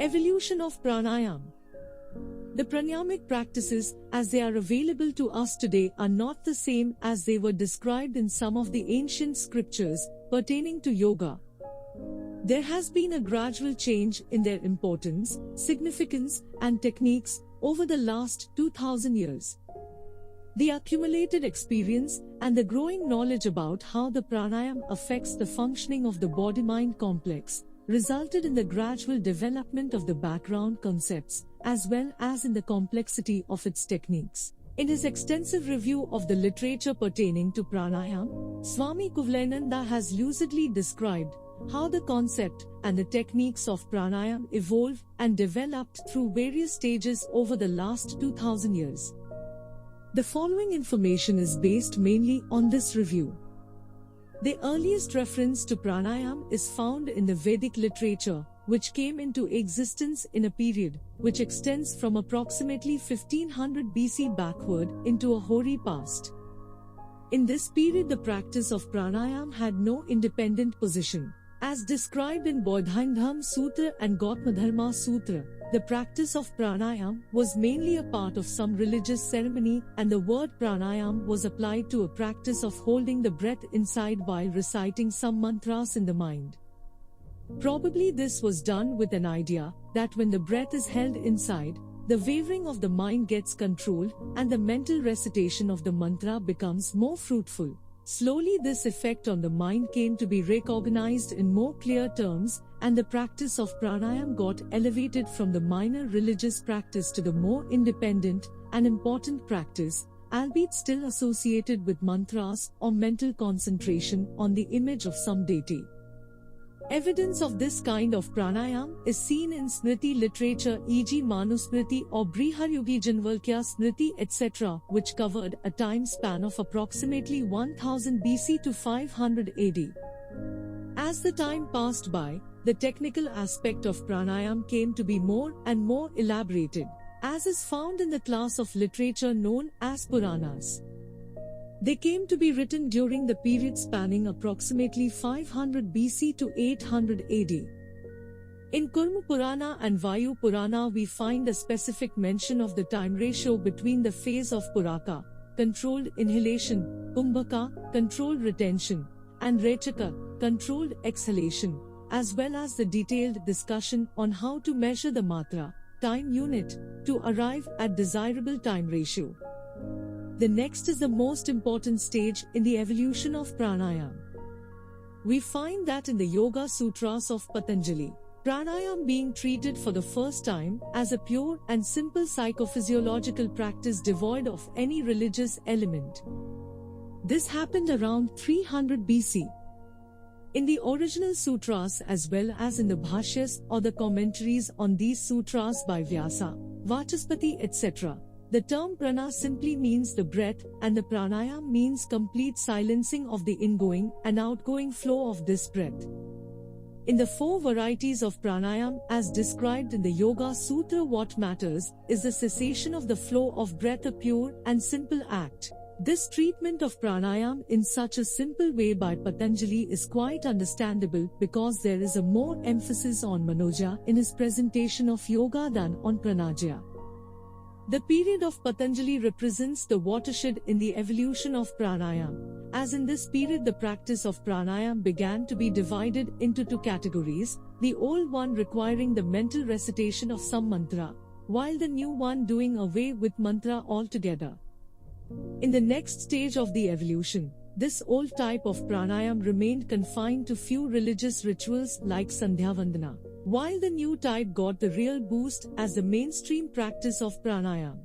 Evolution of pranayama. The pranayamic practices, as they are available to us today, are not the same as they were described in some of the ancient scriptures pertaining to yoga. There has been a gradual change in their importance, significance, and techniques over the last 2000 years. The accumulated experience and the growing knowledge about how the pranayama affects the functioning of the body-mind complex resulted in the gradual development of the background concepts, as well as in the complexity of its techniques. In his extensive review of the literature pertaining to pranayama, Swami Yogananda has lucidly described how the concept and the techniques of pranayama evolved and developed through various stages over the last 2000 years. The following information is based mainly on this review. The earliest reference to pranayama is found in the Vedic literature, which came into existence in a period which extends from approximately 1500 BC backward into a hoary past. In this period, the practice of pranayama had no independent position. As described in Bodhindharma Sutra and Gautmadharma Sutra, the practice of pranayama was mainly a part of some religious ceremony, and the word pranayama was applied to a practice of holding the breath inside while reciting some mantras in the mind. Probably this was done with an idea that when the breath is held inside, the wavering of the mind gets controlled and the mental recitation of the mantra becomes more fruitful. Slowly this effect on the mind came to be recognized in more clear terms, and the practice of pranayama got elevated from the minor religious practice to the more independent and important practice, albeit still associated with mantras or mental concentration on the image of some deity. Evidence of this kind of pranayama is seen in Smriti literature, e.g. Manusmriti or Briharyogi Janvalkya Smriti etc., which covered a time span of approximately 1000 BC to 500 AD. As the time passed by, the technical aspect of pranayama came to be more and more elaborated, as is found in the class of literature known as Puranas. They came to be written during the period spanning approximately 500 BC to 800 AD. In Kurma Purana and Vayu Purana we find a specific mention of the time ratio between the phase of Puraka, controlled inhalation, Kumbhaka, controlled retention, and Rechaka, controlled exhalation, as well as the detailed discussion on how to measure the matra, time unit, to arrive at desirable time ratio. The next is the most important stage in the evolution of pranayama. We find that in the Yoga Sutras of Patanjali, pranayama being treated for the first time as a pure and simple psychophysiological practice devoid of any religious element. This happened around 300 BC. In the original sutras as well as in the bhashyas or the commentaries on these sutras by Vyasa, Vachaspati etc., the term prana simply means the breath, and the pranayama means complete silencing of the ingoing and outgoing flow of this breath. In the four varieties of pranayama as described in the Yoga Sutra, what matters is the cessation of the flow of breath, a pure and simple act. This treatment of pranayama in such a simple way by Patanjali is quite understandable because there is a more emphasis on manoja in his presentation of yoga than on pranajya. The period of Patanjali represents the watershed in the evolution of pranayama, as in this period the practice of pranayama began to be divided into two categories, the old one requiring the mental recitation of some mantra, while the new one doing away with mantra altogether. In the next stage of the evolution, this old type of pranayama remained confined to few religious rituals like Sandhya Vandana, while the new type got the real boost as the mainstream practice of pranayama.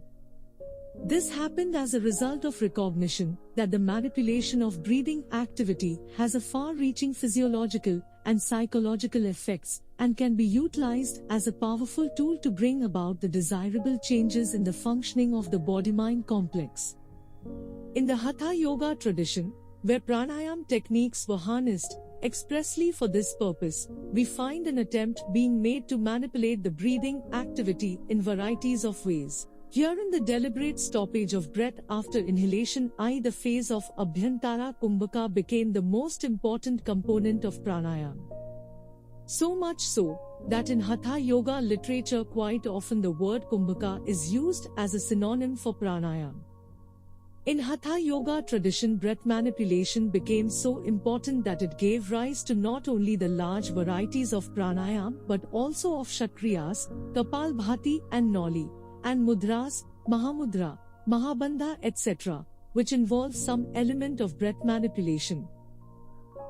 This happened as a result of recognition that the manipulation of breathing activity has a far-reaching physiological and psychological effects and can be utilized as a powerful tool to bring about the desirable changes in the functioning of the body-mind complex. In the Hatha Yoga tradition, where pranayama techniques were harnessed expressly for this purpose, we find an attempt being made to manipulate the breathing activity in varieties of ways. Herein the deliberate stoppage of breath after inhalation, i.e. the phase of Abhyantara Kumbhaka, became the most important component of pranayama. So much so, that in Hatha Yoga literature quite often the word Kumbhaka is used as a synonym for pranayama. In Hatha Yoga tradition, breath manipulation became so important that it gave rise to not only the large varieties of pranayama but also of Shakriyas, Kapalbhati and Nauli, and Mudras, Mahamudra, Mahabandha etc., which involve some element of breath manipulation.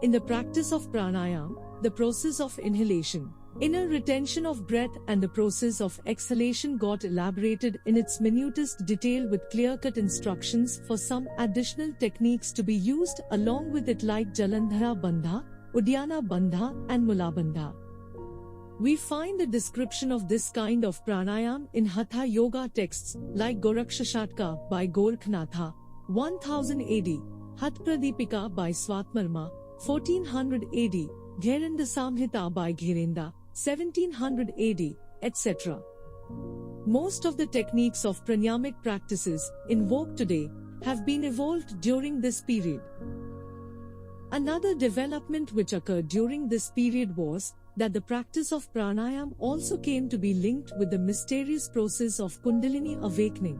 In the practice of pranayama, the process of inhalation, inner retention of breath and the process of exhalation got elaborated in its minutest detail with clear-cut instructions for some additional techniques to be used along with it like Jalandhara Bandha, Udyana Bandha and Mula Bandha. We find a description of this kind of pranayama in Hatha Yoga texts like Gorakshashatka by Gorakhnath, 1000 AD, Hatpradipika by Swatmarma, 1400 AD, Gheranda Samhita by Ghirenda, 1700 AD, etc. Most of the techniques of pranayamic practices in vogue today have been evolved during this period. Another development which occurred during this period was that the practice of pranayama also came to be linked with the mysterious process of Kundalini awakening.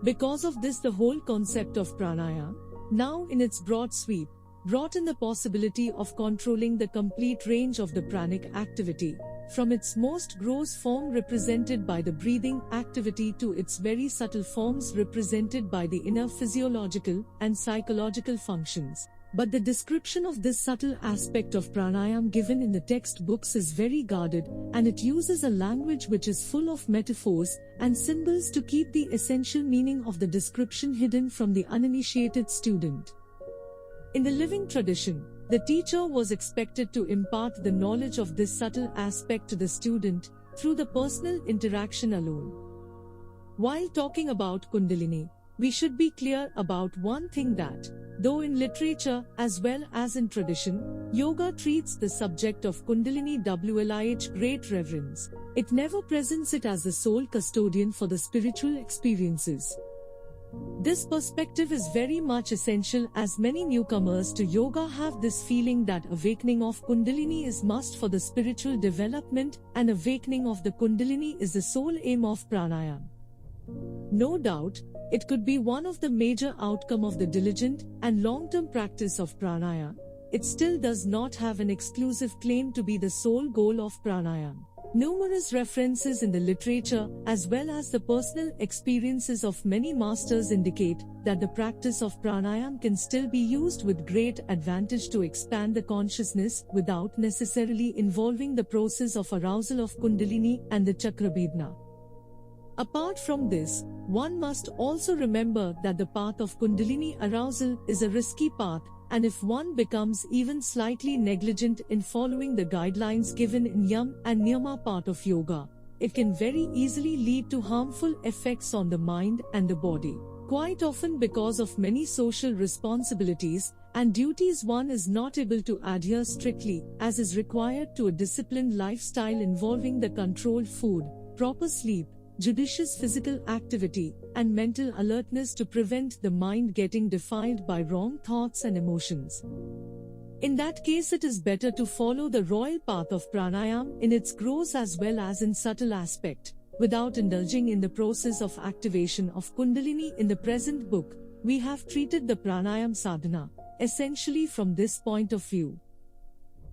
Because of this, the whole concept of pranayama, now in its broad sweep, brought in the possibility of controlling the complete range of the pranic activity, from its most gross form represented by the breathing activity to its very subtle forms represented by the inner physiological and psychological functions. But the description of this subtle aspect of pranayama given in the textbooks is very guarded, and it uses a language which is full of metaphors and symbols to keep the essential meaning of the description hidden from the uninitiated student. In the living tradition, the teacher was expected to impart the knowledge of this subtle aspect to the student through the personal interaction alone. While talking about Kundalini, we should be clear about one thing that, though in literature as well as in tradition, yoga treats the subject of Kundalini with great reverence, it never presents it as the sole custodian for the spiritual experiences. This perspective is very much essential as many newcomers to yoga have this feeling that awakening of Kundalini is must for the spiritual development and awakening of the Kundalini is the sole aim of pranayama. No doubt, it could be one of the major outcome of the diligent and long-term practice of pranayama. It still does not have an exclusive claim to be the sole goal of pranayama. Numerous references in the literature as well as the personal experiences of many masters indicate that the practice of pranayama can still be used with great advantage to expand the consciousness without necessarily involving the process of arousal of Kundalini and the Chakrabhedna. Apart from this, one must also remember that the path of Kundalini arousal is a risky path, and if one becomes even slightly negligent in following the guidelines given in yama and niyama part of yoga, it can very easily lead to harmful effects on the mind and the body. Quite often because of many social responsibilities and duties one is not able to adhere strictly as is required to a disciplined lifestyle involving the controlled food, proper sleep, judicious physical activity, and mental alertness to prevent the mind getting defiled by wrong thoughts and emotions. In that case, it is better to follow the royal path of pranayama in its gross as well as in subtle aspect. Without indulging in the process of activation of Kundalini in the present book, we have treated the pranayama sadhana, essentially from this point of view.